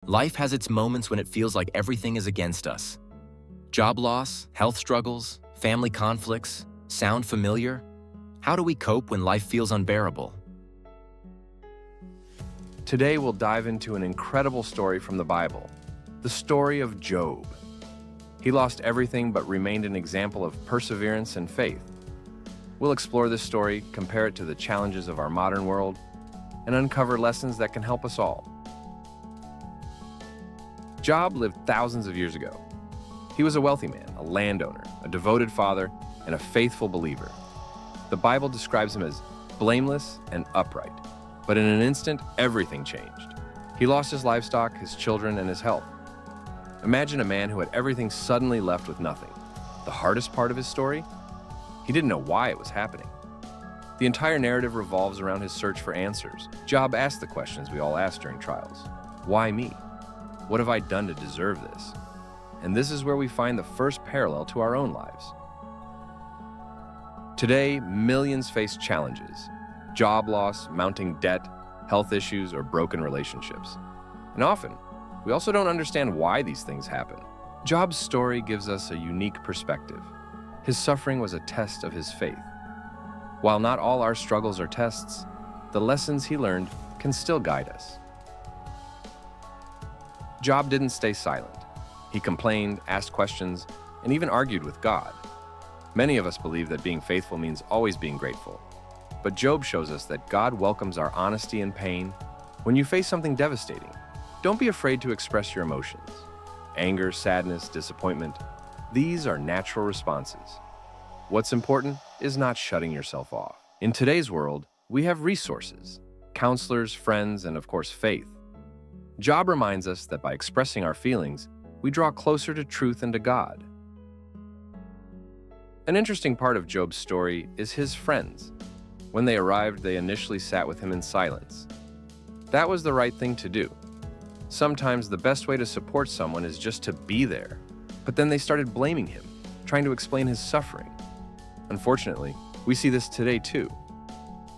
Life has its moments when it feels like everything is against us. Job loss, health struggles, family conflicts, sound familiar? How do we cope when life feels unbearable? Today we'll dive into an incredible story from the Bible, the story of Job. He lost everything but remained an example of perseverance and faith. We'll explore this story, compare it to the challenges of our modern world, and uncover lessons that can help us all. Job lived thousands of years ago. He was a wealthy man, a landowner, a devoted father, and a faithful believer. The Bible describes him as blameless and upright, but in an instant, everything changed. He lost his livestock, his children, and his health. Imagine a man who had everything suddenly left with nothing. The hardest part of his story? He didn't know why it was happening. The entire narrative revolves around his search for answers. Job asked the questions we all ask during trials. Why me? What have I done to deserve this? And this is where we find the first parallel to our own lives. Today, millions face challenges: job loss, mounting debt, health issues, or broken relationships. And often, we also don't understand why these things happen. Job's story gives us a unique perspective. His suffering was a test of his faith. While not all our struggles are tests, the lessons he learned can still guide us. Job didn't stay silent. He complained, asked questions, and even argued with God. Many of us believe that being faithful means always being grateful. But Job shows us that God welcomes our honesty and pain. When you face something devastating, don't be afraid to express your emotions. Anger, sadness, disappointment, these are natural responses. What's important is not shutting yourself off. In today's world, we have resources, counselors, friends, and of course, faith. Job reminds us that by expressing our feelings, we draw closer to truth and to God. An interesting part of Job's story is his friends. When they arrived, they initially sat with him in silence. That was the right thing to do. Sometimes the best way to support someone is just to be there. But then they started blaming him, trying to explain his suffering. Unfortunately, we see this today too.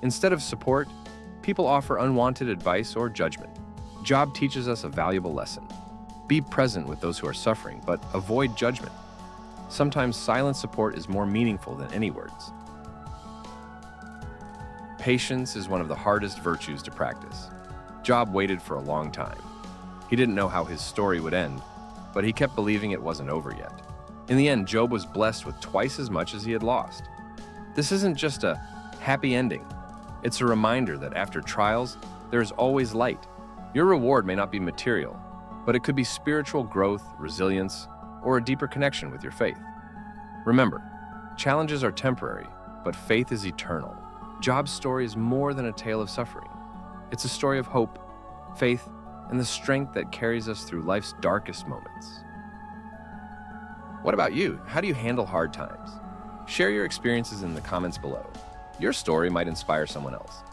Instead of support, people offer unwanted advice or judgment. Job teaches us a valuable lesson. Be present with those who are suffering, but avoid judgment. Sometimes silent support is more meaningful than any words. Patience is one of the hardest virtues to practice. Job waited for a long time. He didn't know how his story would end, but he kept believing it wasn't over yet. In the end, Job was blessed with twice as much as he had lost. This isn't just a happy ending. It's a reminder that after trials, there is always light. Your reward may not be material, but it could be spiritual growth, resilience, or a deeper connection with your faith. Remember, challenges are temporary, but faith is eternal. Job's story is more than a tale of suffering. It's a story of hope, faith, and the strength that carries us through life's darkest moments. What about you? How do you handle hard times? Share your experiences in the comments below. Your story might inspire someone else.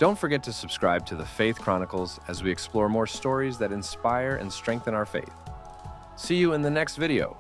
Don't forget to subscribe to the Faith Chronicles as we explore more stories that inspire and strengthen our faith. See you in the next video.